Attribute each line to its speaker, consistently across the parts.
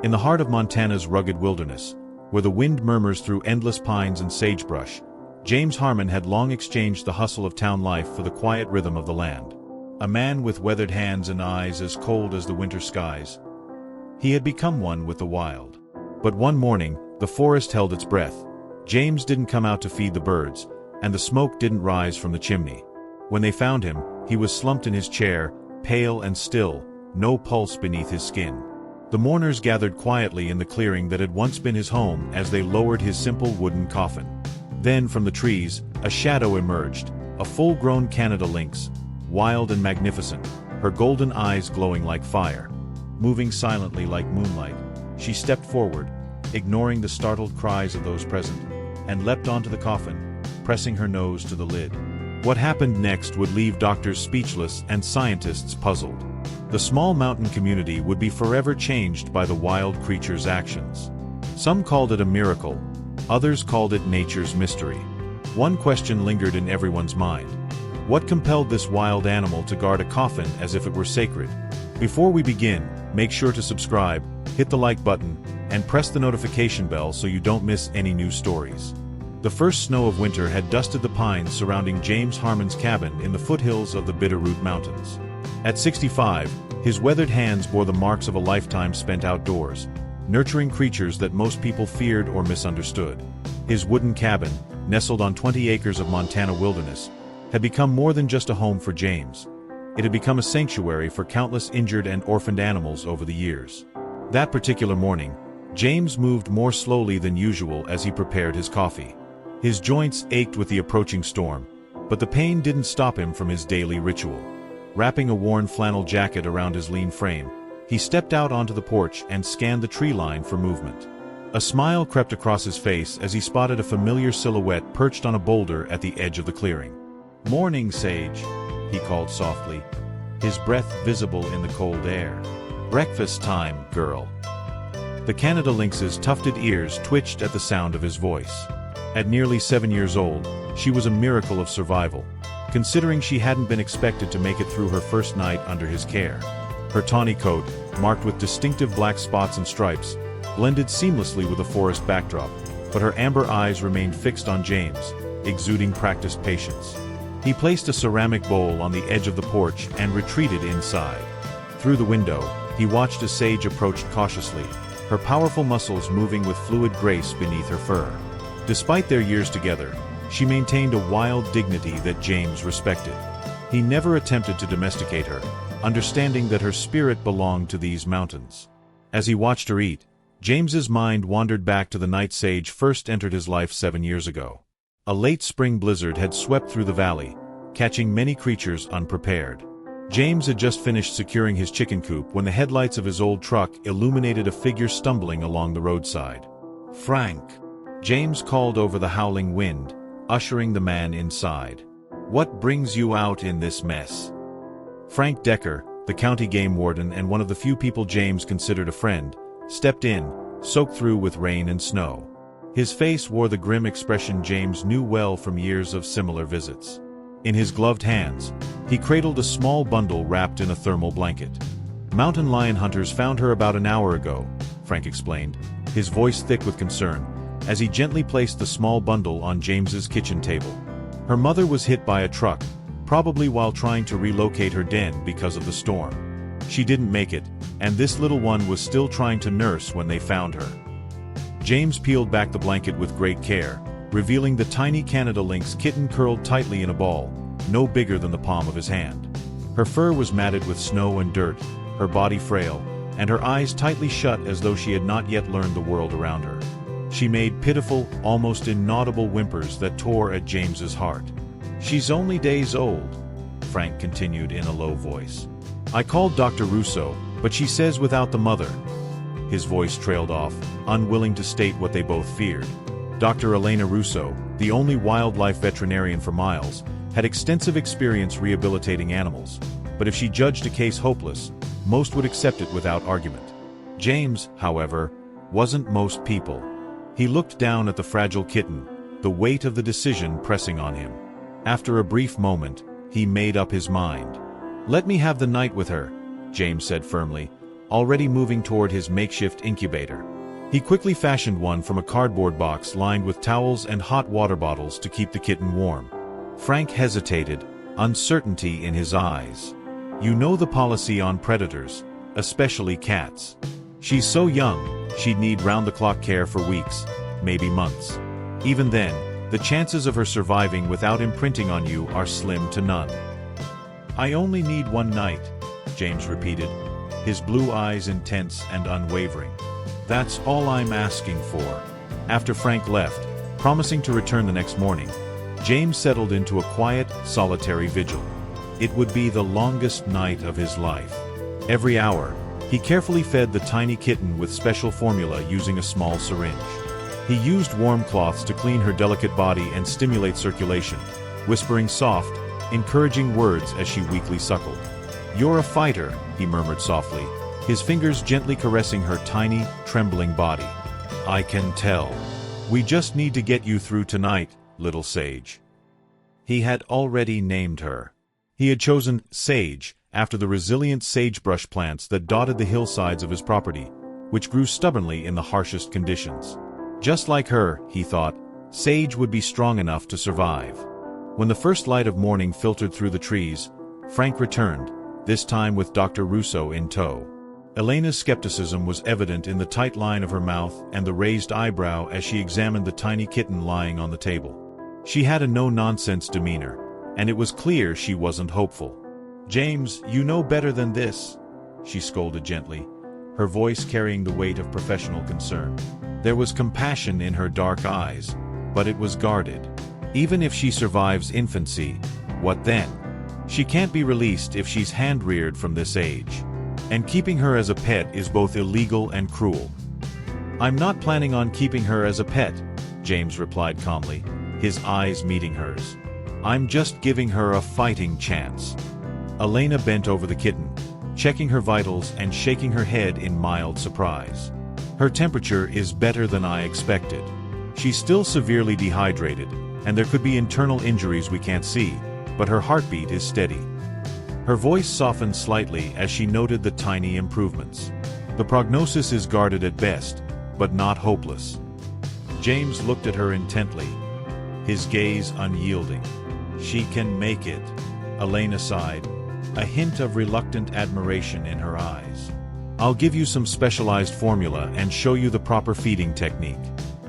Speaker 1: In the heart of Montana's rugged wilderness, where the wind murmurs through endless pines and sagebrush, James Harmon had long exchanged the hustle of town life for the quiet rhythm of the land. A man with weathered hands and eyes as cold as the winter skies, he had become one with the wild. But one morning, the forest held its breath. James didn't come out to feed the birds, and the smoke didn't rise from the chimney. When they found him, he was slumped in his chair, pale and still, no pulse beneath his skin. The mourners gathered quietly in the clearing that had once been his home as they lowered his simple wooden coffin. Then from the trees, a shadow emerged, a full-grown Canada lynx, wild and magnificent, her golden eyes glowing like fire. Moving silently like moonlight, she stepped forward, ignoring the startled cries of those present, and leapt onto the coffin, pressing her nose to the lid. What happened next would leave doctors speechless and scientists puzzled. The small mountain community would be forever changed by the wild creature's actions. Some called it a miracle, others called it nature's mystery. One question lingered in everyone's mind. What compelled this wild animal to guard a coffin as if it were sacred? Before we begin, make sure to subscribe, hit the like button, and press the notification bell so you don't miss any new stories. The first snow of winter had dusted the pines surrounding James Harmon's cabin in the foothills of the Bitterroot Mountains. At 65, his weathered hands bore the marks of a lifetime spent outdoors, nurturing creatures that most people feared or misunderstood. His wooden cabin, nestled on 20 acres of Montana wilderness, had become more than just a home for James. It had become a sanctuary for countless injured and orphaned animals over the years. That particular morning, James moved more slowly than usual as he prepared his coffee. His joints ached with the approaching storm, but the pain didn't stop him from his daily ritual. Wrapping a worn flannel jacket around his lean frame, he stepped out onto the porch and scanned the tree line for movement. A smile crept across his face as he spotted a familiar silhouette perched on a boulder at the edge of the clearing. "Morning, Sage," he called softly, his breath visible in the cold air. "Breakfast time, girl." The Canada lynx's tufted ears twitched at the sound of his voice. At nearly 7 years old, she was a miracle of survival, considering she hadn't been expected to make it through her first night under his care. Her tawny coat, marked with distinctive black spots and stripes, blended seamlessly with the forest backdrop, but her amber eyes remained fixed on James, exuding practiced patience. He placed a ceramic bowl on the edge of the porch and retreated inside. Through the window, he watched as Sage approached cautiously, her powerful muscles moving with fluid grace beneath her fur. Despite their years together, she maintained a wild dignity that James respected. He never attempted to domesticate her, understanding that her spirit belonged to these mountains. As he watched her eat, James's mind wandered back to the night Sage first entered his life 7 years ago. A late spring blizzard had swept through the valley, catching many creatures unprepared. James had just finished securing his chicken coop when the headlights of his old truck illuminated a figure stumbling along the roadside. "Frank," James called over the howling wind, ushering the man inside. "What brings you out in this mess?" Frank Decker, the county game warden and one of the few people James considered a friend, stepped in, soaked through with rain and snow. His face wore the grim expression James knew well from years of similar visits. In his gloved hands, he cradled a small bundle wrapped in a thermal blanket. "Mountain lion hunters found her about an hour ago," Frank explained, his voice thick with concern, as he gently placed the small bundle on James's kitchen table. Her mother was hit by a truck, probably while trying to relocate her den because of the storm. She didn't make it, and this little one was still trying to nurse when they found her. James peeled back the blanket with great care, revealing the tiny Canada lynx kitten curled tightly in a ball, no bigger than the palm of his hand. Her fur was matted with snow and dirt, her body frail, and her eyes tightly shut as though she had not yet learned the world around her. She made pitiful, almost inaudible whimpers that tore at James's heart. "She's only days old," Frank continued in a low voice. "I called Dr. Russo, but she says without the mother." His voice trailed off, unwilling to state what they both feared. Dr. Elena Russo, the only wildlife veterinarian for miles, had extensive experience rehabilitating animals, but if she judged a case hopeless, most would accept it without argument. James, however, wasn't most people. He looked down at the fragile kitten, the weight of the decision pressing on him. After a brief moment, he made up his mind. "Let me have the night with her," James said firmly, already moving toward his makeshift incubator. He quickly fashioned one from a cardboard box lined with towels and hot water bottles to keep the kitten warm. Frank hesitated, uncertainty in his eyes. "You know the policy on predators, especially cats. She's so young, she'd need round-the-clock care for weeks, maybe months. Even then, the chances of her surviving without imprinting on you are slim to none." "I only need one night," James repeated, his blue eyes intense and unwavering. "That's all I'm asking for." After Frank left, promising to return the next morning, James settled into a quiet, solitary vigil. It would be the longest night of his life. Every hour, he carefully fed the tiny kitten with special formula using a small syringe. He used warm cloths to clean her delicate body and stimulate circulation, whispering soft, encouraging words as she weakly suckled. "You're a fighter," he murmured softly, his fingers gently caressing her tiny, trembling body. "I can tell. We just need to get you through tonight, little Sage." He had already named her. He had chosen Sage after the resilient sagebrush plants that dotted the hillsides of his property, which grew stubbornly in the harshest conditions. Just like her, he thought, Sage would be strong enough to survive. When the first light of morning filtered through the trees, Frank returned, this time with Dr. Russo in tow. Elena's skepticism was evident in the tight line of her mouth and the raised eyebrow as she examined the tiny kitten lying on the table. She had a no-nonsense demeanor, and it was clear she wasn't hopeful. "James, you know better than this," she scolded gently, her voice carrying the weight of professional concern. There was compassion in her dark eyes, but it was guarded. "Even if she survives infancy, what then? She can't be released if she's hand-reared from this age. And keeping her as a pet is both illegal and cruel." "I'm not planning on keeping her as a pet," James replied calmly, his eyes meeting hers. "I'm just giving her a fighting chance." Elena bent over the kitten, checking her vitals and shaking her head in mild surprise. "Her temperature is better than I expected. She's still severely dehydrated, and there could be internal injuries we can't see, but her heartbeat is steady." Her voice softened slightly as she noted the tiny improvements. "The prognosis is guarded at best, but not hopeless." James looked at her intently, his gaze unyielding. "She can make it," Elena sighed, a hint of reluctant admiration in her eyes. "I'll give you some specialized formula and show you the proper feeding technique.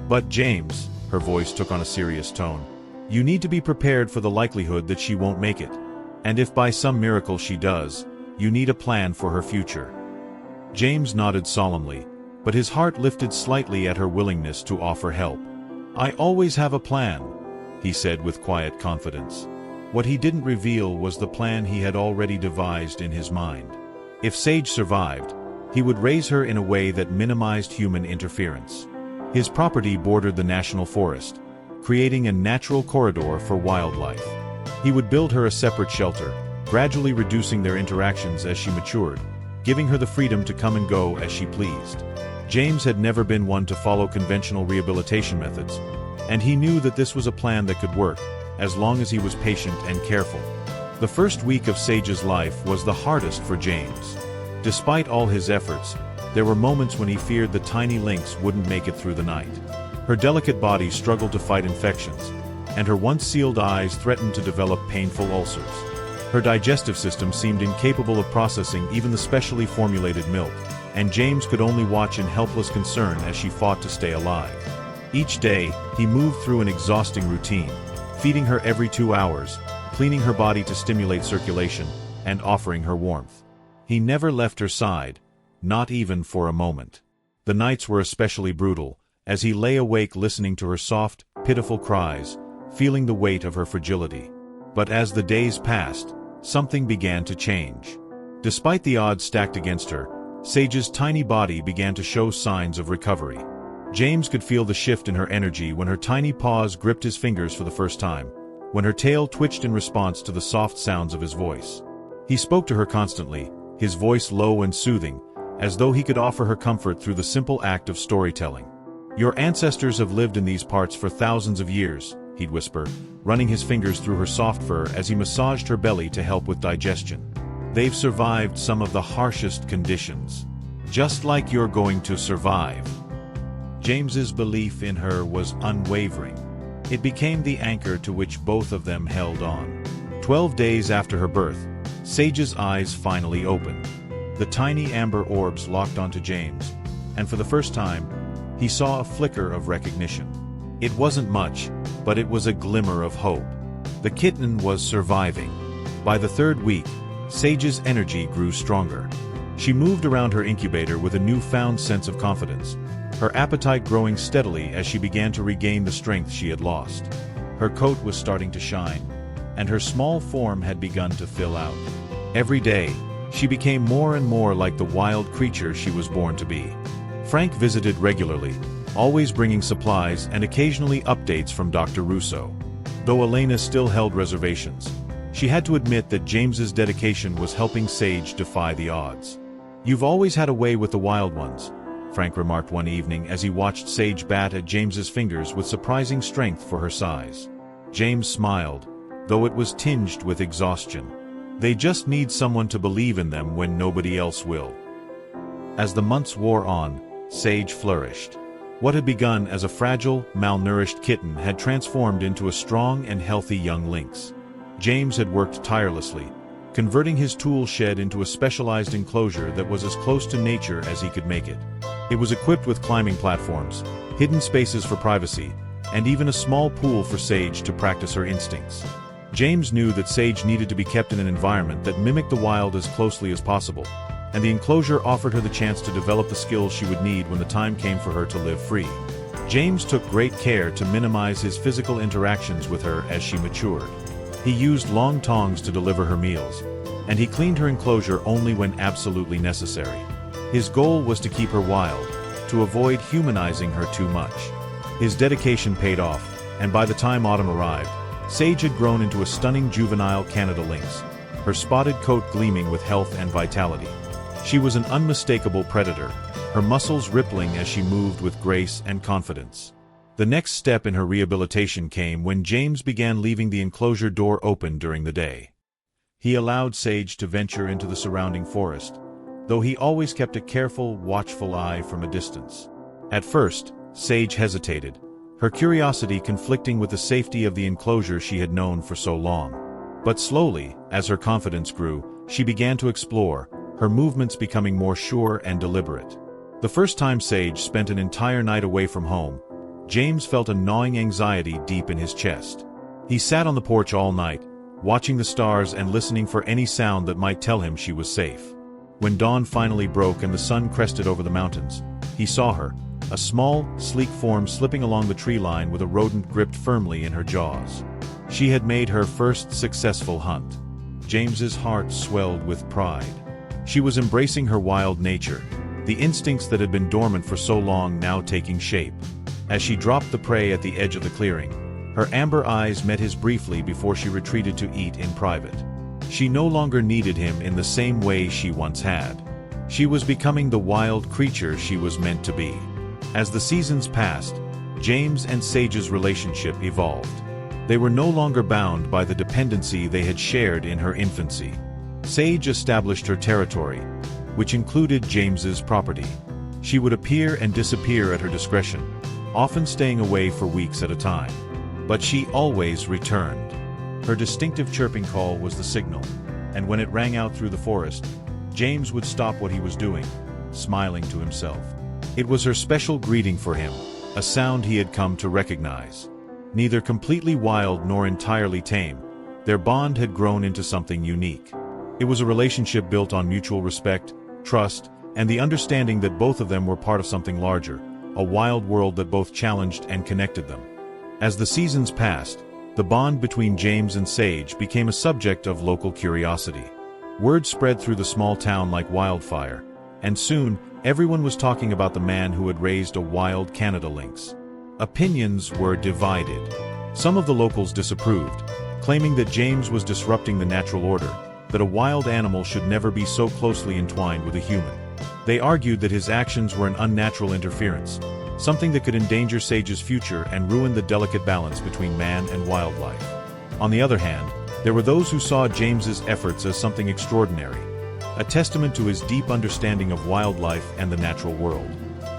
Speaker 1: But James," her voice took on a serious tone, "you need to be prepared for the likelihood that she won't make it. And if by some miracle she does, you need a plan for her future." James nodded solemnly, but his heart lifted slightly at her willingness to offer help. "I always have a plan," he said with quiet confidence. What he didn't reveal was the plan he had already devised in his mind. If Sage survived, he would raise her in a way that minimized human interference. His property bordered the national forest, creating a natural corridor for wildlife. He would build her a separate shelter, gradually reducing their interactions as she matured, giving her the freedom to come and go as she pleased. James had never been one to follow conventional rehabilitation methods, and he knew that this was a plan that could work, as long as he was patient and careful. The first week of Sage's life was the hardest for James. Despite all his efforts, there were moments when he feared the tiny lynx wouldn't make it through the night. Her delicate body struggled to fight infections, and her once sealed eyes threatened to develop painful ulcers. Her digestive system seemed incapable of processing even the specially formulated milk, and James could only watch in helpless concern as she fought to stay alive. Each day, he moved through an exhausting routine, feeding her every 2 hours, cleaning her body to stimulate circulation, and offering her warmth. He never left her side, not even for a moment. The nights were especially brutal, as he lay awake listening to her soft, pitiful cries, feeling the weight of her fragility. But as the days passed, something began to change. Despite the odds stacked against her, Sage's tiny body began to show signs of recovery. James could feel the shift in her energy when her tiny paws gripped his fingers for the first time, when her tail twitched in response to the soft sounds of his voice. He spoke to her constantly, his voice low and soothing, as though he could offer her comfort through the simple act of storytelling. "Your ancestors have lived in these parts for thousands of years," he'd whisper, running his fingers through her soft fur as he massaged her belly to help with digestion. "They've survived some of the harshest conditions. Just like you're going to survive." James's belief in her was unwavering. It became the anchor to which both of them held on. 12 days after her birth, Sage's eyes finally opened. The tiny amber orbs locked onto James, and for the first time, he saw a flicker of recognition. It wasn't much, but it was a glimmer of hope. The kitten was surviving. By the 3rd week, Sage's energy grew stronger. She moved around her incubator with a newfound sense of confidence, her appetite growing steadily as she began to regain the strength she had lost. Her coat was starting to shine, and her small form had begun to fill out. Every day, she became more and more like the wild creature she was born to be. Frank visited regularly, always bringing supplies and occasionally updates from Dr. Russo. Though Elena still held reservations, she had to admit that James's dedication was helping Sage defy the odds. "You've always had a way with the wild ones," Frank remarked one evening as he watched Sage bat at James's fingers with surprising strength for her size. James smiled, though it was tinged with exhaustion. "They just need someone to believe in them when nobody else will." As the months wore on, Sage flourished. What had begun as a fragile, malnourished kitten had transformed into a strong and healthy young lynx. James had worked tirelessly, converting his tool shed into a specialized enclosure that was as close to nature as he could make it. It was equipped with climbing platforms, hidden spaces for privacy, and even a small pool for Sage to practice her instincts. James knew that Sage needed to be kept in an environment that mimicked the wild as closely as possible, and the enclosure offered her the chance to develop the skills she would need when the time came for her to live free. James took great care to minimize his physical interactions with her as she matured. He used long tongs to deliver her meals, and he cleaned her enclosure only when absolutely necessary. His goal was to keep her wild, to avoid humanizing her too much. His dedication paid off, and by the time autumn arrived, Sage had grown into a stunning juvenile Canada lynx, her spotted coat gleaming with health and vitality. She was an unmistakable predator, her muscles rippling as she moved with grace and confidence. The next step in her rehabilitation came when James began leaving the enclosure door open during the day. He allowed Sage to venture into the surrounding forest, though he always kept a careful, watchful eye from a distance. At first, Sage hesitated, her curiosity conflicting with the safety of the enclosure she had known for so long. But slowly, as her confidence grew, she began to explore, her movements becoming more sure and deliberate. The first time Sage spent an entire night away from home, James felt a gnawing anxiety deep in his chest. He sat on the porch all night, watching the stars and listening for any sound that might tell him she was safe. When dawn finally broke and the sun crested over the mountains, he saw her, a small, sleek form slipping along the tree line with a rodent gripped firmly in her jaws. She had made her first successful hunt. James's heart swelled with pride. She was embracing her wild nature, the instincts that had been dormant for so long now taking shape. As she dropped the prey at the edge of the clearing, her amber eyes met his briefly before she retreated to eat in private. She no longer needed him in the same way she once had. She was becoming the wild creature she was meant to be. As the seasons passed, James and Sage's relationship evolved. They were no longer bound by the dependency they had shared in her infancy. Sage established her territory, which included James's property. She would appear and disappear at her discretion, often staying away for weeks at a time. But she always returned. Her distinctive chirping call was the signal, and when it rang out through the forest, James would stop what he was doing, smiling to himself. It was her special greeting for him, a sound he had come to recognize. Neither completely wild nor entirely tame, their bond had grown into something unique. It was a relationship built on mutual respect, trust, and the understanding that both of them were part of something larger, a wild world that both challenged and connected them. As the seasons passed, the bond between James and Sage became a subject of local curiosity. Word spread through the small town like wildfire, and soon, everyone was talking about the man who had raised a wild Canada lynx. Opinions were divided. Some of the locals disapproved, claiming that James was disrupting the natural order, that a wild animal should never be so closely entwined with a human. They argued that his actions were an unnatural interference, something that could endanger Sage's future and ruin the delicate balance between man and wildlife. On the other hand, there were those who saw James's efforts as something extraordinary. a testament to his deep understanding of wildlife and the natural world.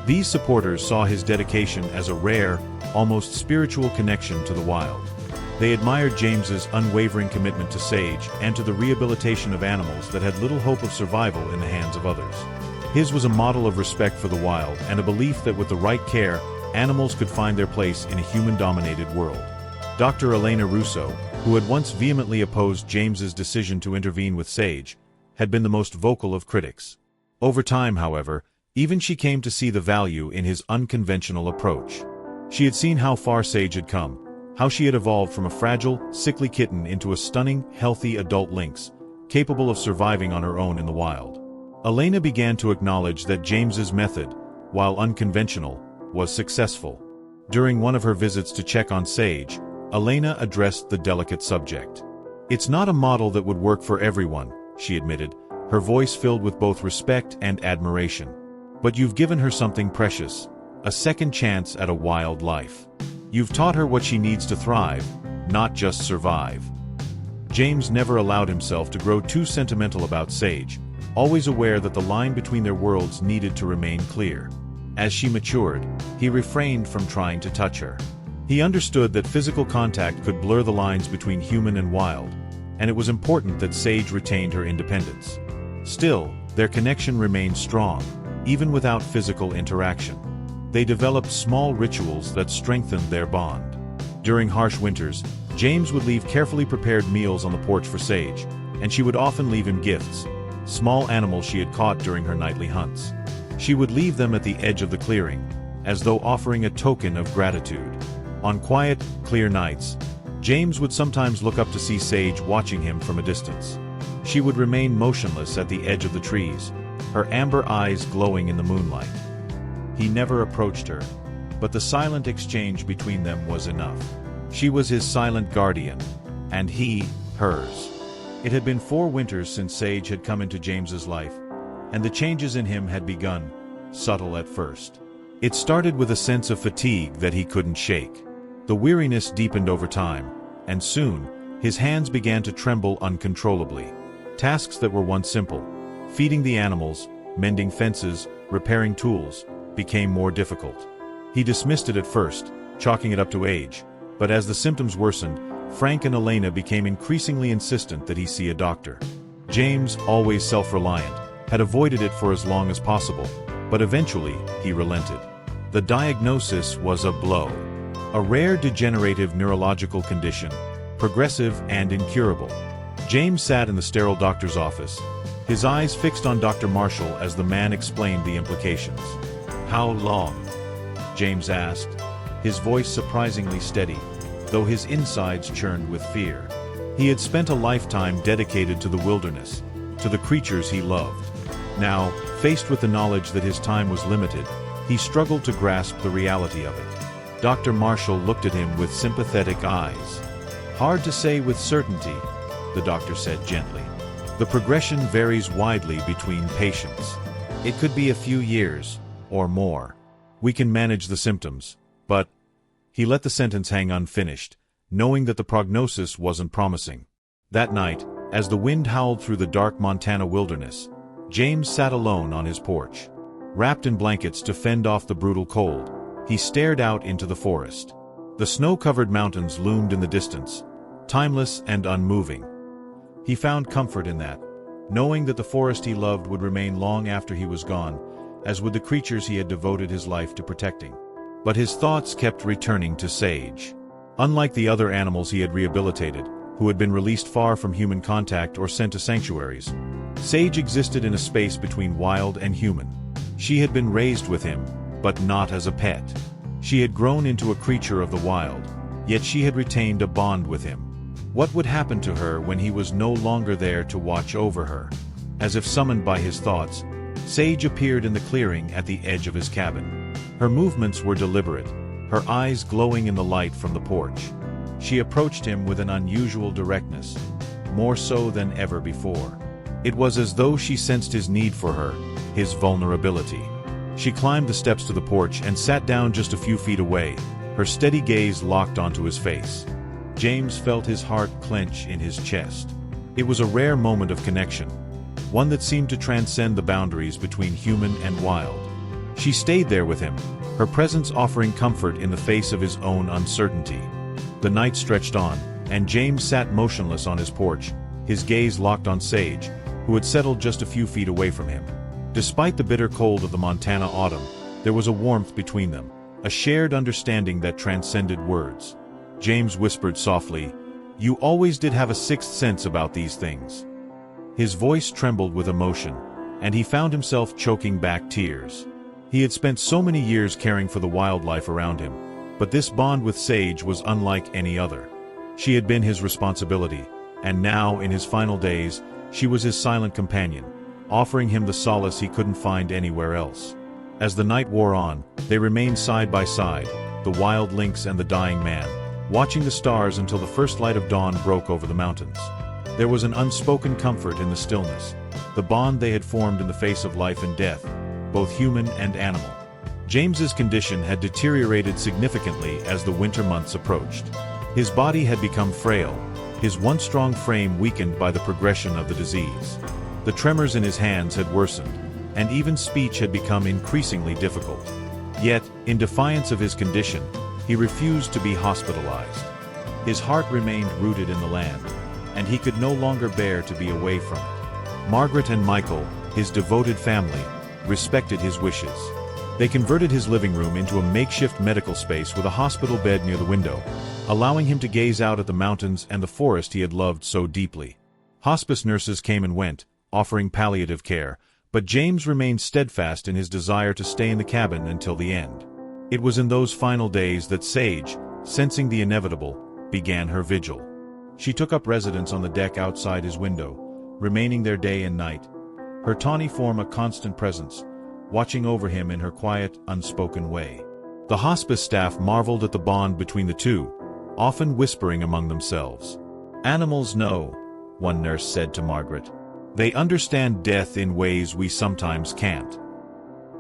Speaker 1: These supporters saw his dedication as a rare, almost spiritual connection to the wild. They admired James's unwavering commitment to Sage and to the rehabilitation of animals that had little hope of survival in the hands of others. His was a model of respect for the wild and a belief that with the right care, animals could find their place in a human-dominated world. Dr. Elena Russo, who had once vehemently opposed James's decision to intervene with Sage, had been the most vocal of critics. Over time, however, even she came to see the value in his unconventional approach. She had seen how far Sage had come, how she had evolved from a fragile, sickly kitten into a stunning, healthy adult lynx, capable of surviving on her own in the wild. Elena began to acknowledge that James's method, while unconventional, was successful. During one of her visits to check on Sage, Elena addressed the delicate subject. "It's not a model that would work for everyone," she admitted, her voice filled with both respect and admiration. "But you've given her something precious, a second chance at a wild life. You've taught her what she needs to thrive, not just survive." James never allowed himself to grow too sentimental about Sage, always aware that the line between their worlds needed to remain clear. As she matured, he refrained from trying to touch her. He understood that physical contact could blur the lines between human and wild, and it was important that Sage retained her independence. Still, their connection remained strong, even without physical interaction. They developed small rituals that strengthened their bond. During harsh winters, James would leave carefully prepared meals on the porch for Sage, and she would often leave him gifts, small animals she had caught during her nightly hunts. She would leave them at the edge of the clearing, as though offering a token of gratitude. On quiet, clear nights, James would sometimes look up to see Sage watching him from a distance. She would remain motionless at the edge of the trees, her amber eyes glowing in the moonlight. He never approached her, but the silent exchange between them was enough. She was his silent guardian, and he, hers. It had been 4 winters since Sage had come into James's life, and the changes in him had begun, subtle at first. It started with a sense of fatigue that he couldn't shake. The weariness deepened over time, and soon, his hands began to tremble uncontrollably. Tasks that were once simple, feeding the animals, mending fences, repairing tools, became more difficult. He dismissed it at first, chalking it up to age, but as the symptoms worsened, Frank and Elena became increasingly insistent that he see a doctor. James, always self-reliant, had avoided it for as long as possible, but eventually, he relented. The diagnosis was a blow. A rare degenerative neurological condition, progressive and incurable. James sat in the sterile doctor's office, his eyes fixed on Dr. Marshall as the man explained the implications. "How long?" James asked, his voice surprisingly steady, though his insides churned with fear. He had spent a lifetime dedicated to the wilderness, to the creatures he loved. Now, faced with the knowledge that his time was limited, he struggled to grasp the reality of it. Dr. Marshall looked at him with sympathetic eyes. "Hard to say with certainty," the doctor said gently. "The progression varies widely between patients. It could be a few years, or more. We can manage the symptoms, but—" He let the sentence hang unfinished, knowing that the prognosis wasn't promising. That night, as the wind howled through the dark Montana wilderness, James sat alone on his porch. Wrapped in blankets to fend off the brutal cold, he stared out into the forest. The snow-covered mountains loomed in the distance, timeless and unmoving. He found comfort in that, knowing that the forest he loved would remain long after he was gone, as would the creatures he had devoted his life to protecting. But his thoughts kept returning to Sage. Unlike the other animals he had rehabilitated, who had been released far from human contact or sent to sanctuaries, Sage existed in a space between wild and human. She had been raised with him, but not as a pet. She had grown into a creature of the wild, yet she had retained a bond with him. What would happen to her when he was no longer there to watch over her? As if summoned by his thoughts, Sage appeared in the clearing at the edge of his cabin. Her movements were deliberate, her eyes glowing in the light from the porch. She approached him with an unusual directness, more so than ever before. It was as though she sensed his need for her, his vulnerability. She climbed the steps to the porch and sat down just a few feet away, her steady gaze locked onto his face. James felt his heart clench in his chest. It was a rare moment of connection, one that seemed to transcend the boundaries between human and wild. She stayed there with him, her presence offering comfort in the face of his own uncertainty. The night stretched on, and James sat motionless on his porch, his gaze locked on Sage, who had settled just a few feet away from him. Despite the bitter cold of the Montana autumn, there was a warmth between them, a shared understanding that transcended words. James whispered softly, "You always did have a sixth sense about these things." His voice trembled with emotion, and he found himself choking back tears. He had spent so many years caring for the wildlife around him, but this bond with Sage was unlike any other. She had been his responsibility, and now, in his final days, she was his silent companion, offering him the solace he couldn't find anywhere else. As the night wore on, they remained side by side, the wild lynx and the dying man, watching the stars until the first light of dawn broke over the mountains. There was an unspoken comfort in the stillness, the bond they had formed in the face of life and death, both human and animal. James's condition had deteriorated significantly as the winter months approached. His body had become frail, his once strong frame weakened by the progression of the disease. The tremors in his hands had worsened, and even speech had become increasingly difficult. Yet, in defiance of his condition, he refused to be hospitalized. His heart remained rooted in the land, and he could no longer bear to be away from it. Margaret and Michael, his devoted family, respected his wishes. They converted his living room into a makeshift medical space with a hospital bed near the window, allowing him to gaze out at the mountains and the forest he had loved so deeply. Hospice nurses came and went, offering palliative care, but James remained steadfast in his desire to stay in the cabin until the end. It was in those final days that Sage, sensing the inevitable, began her vigil. She took up residence on the deck outside his window, remaining there day and night, her tawny form a constant presence, watching over him in her quiet, unspoken way. The hospice staff marveled at the bond between the two, often whispering among themselves. "Animals know," one nurse said to Margaret. "They understand death in ways we sometimes can't."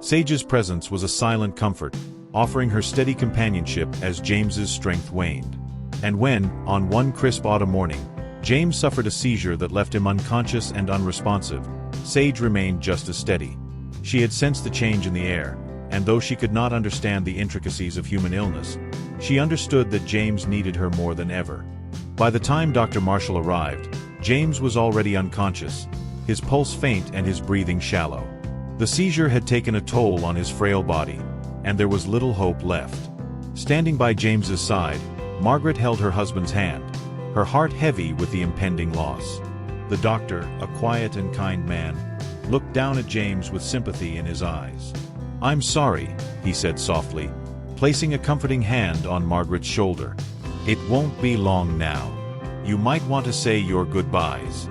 Speaker 1: Sage's presence was a silent comfort, offering her steady companionship as James's strength waned. And when, on one crisp autumn morning, James suffered a seizure that left him unconscious and unresponsive, Sage remained just as steady. She had sensed the change in the air, and though she could not understand the intricacies of human illness, she understood that James needed her more than ever. By the time Dr. Marshall arrived, James was already unconscious, his pulse faint and his breathing shallow. The seizure had taken a toll on his frail body, and there was little hope left. Standing by James's side, Margaret held her husband's hand, her heart heavy with the impending loss. The doctor, a quiet and kind man, looked down at James with sympathy in his eyes. "I'm sorry," he said softly, placing a comforting hand on Margaret's shoulder. "It won't be long now. You might want to say your goodbyes."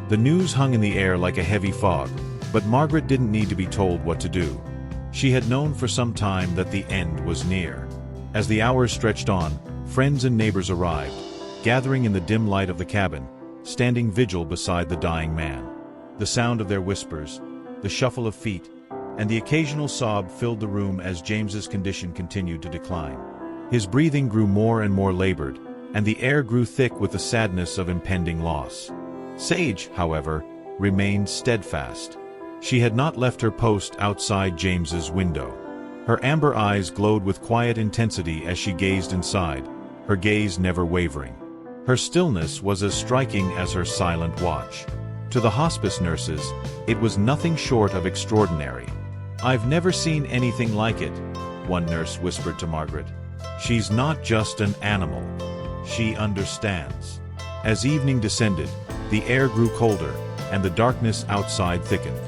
Speaker 1: The news hung in the air like a heavy fog, but Margaret didn't need to be told what to do. She had known for some time that the end was near. As the hours stretched on, friends and neighbors arrived, gathering in the dim light of the cabin, standing vigil beside the dying man. The sound of their whispers, the shuffle of feet, and the occasional sob filled the room as James's condition continued to decline. His breathing grew more and more labored, and the air grew thick with the sadness of impending loss. Sage, however, remained steadfast. She had not left her post outside James's window. Her amber eyes glowed with quiet intensity as she gazed inside, her gaze never wavering. Her stillness was as striking as her silent watch. To the hospice nurses, it was nothing short of extraordinary. "I've never seen anything like it," one nurse whispered to Margaret. "She's not just an animal. She understands." As evening descended, the air grew colder, and the darkness outside thickened.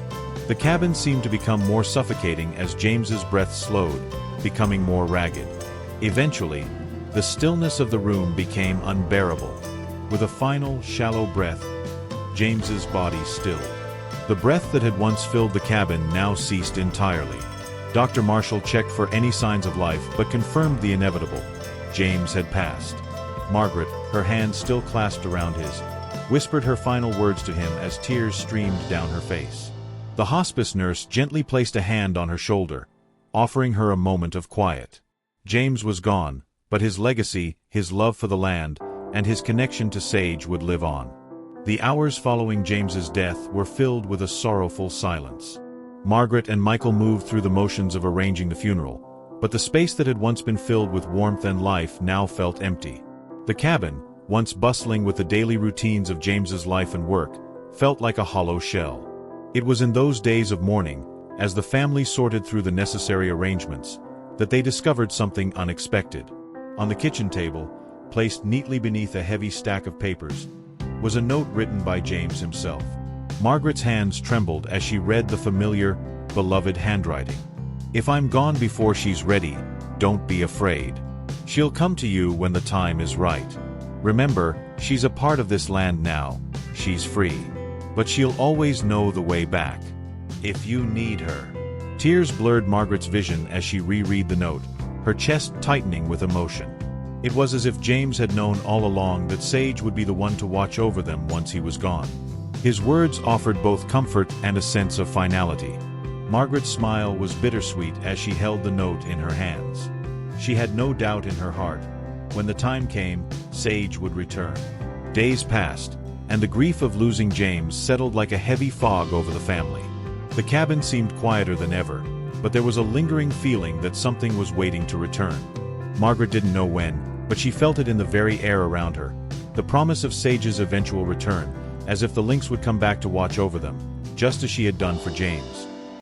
Speaker 1: The cabin seemed to become more suffocating as James's breath slowed, becoming more ragged. Eventually, the stillness of the room became unbearable. With a final, shallow breath, James's body stilled. The breath that had once filled the cabin now ceased entirely. Dr. Marshall checked for any signs of life but confirmed the inevitable. James had passed. Margaret, her hands still clasped around his, whispered her final words to him as tears streamed down her face. The hospice nurse gently placed a hand on her shoulder, offering her a moment of quiet. James was gone, but his legacy, his love for the land, and his connection to Sage would live on. The hours following James's death were filled with a sorrowful silence. Margaret and Michael moved through the motions of arranging the funeral, but the space that had once been filled with warmth and life now felt empty. The cabin, once bustling with the daily routines of James's life and work, felt like a hollow shell. It was in those days of mourning, as the family sorted through the necessary arrangements, that they discovered something unexpected. On the kitchen table, placed neatly beneath a heavy stack of papers, was a note written by James himself. Margaret's hands trembled as she read the familiar, beloved handwriting. "If I'm gone before she's ready, don't be afraid. She'll come to you when the time is right. Remember, she's a part of this land now, she's free. But she'll always know the way back, if you need her." Tears blurred Margaret's vision as she reread the note, her chest tightening with emotion. It was as if James had known all along that Sage would be the one to watch over them once he was gone. His words offered both comfort and a sense of finality. Margaret's smile was bittersweet as she held the note in her hands. She had no doubt in her heart. When the time came, Sage would return. Days passed, and the grief of losing James settled like a heavy fog over the family. The cabin seemed quieter than ever, but there was a lingering feeling that something was waiting to return. Margaret didn't know when, but she felt it in the very air around her. The promise of Sage's eventual return, as if the lynx would come back to watch over them, just as she had done for James.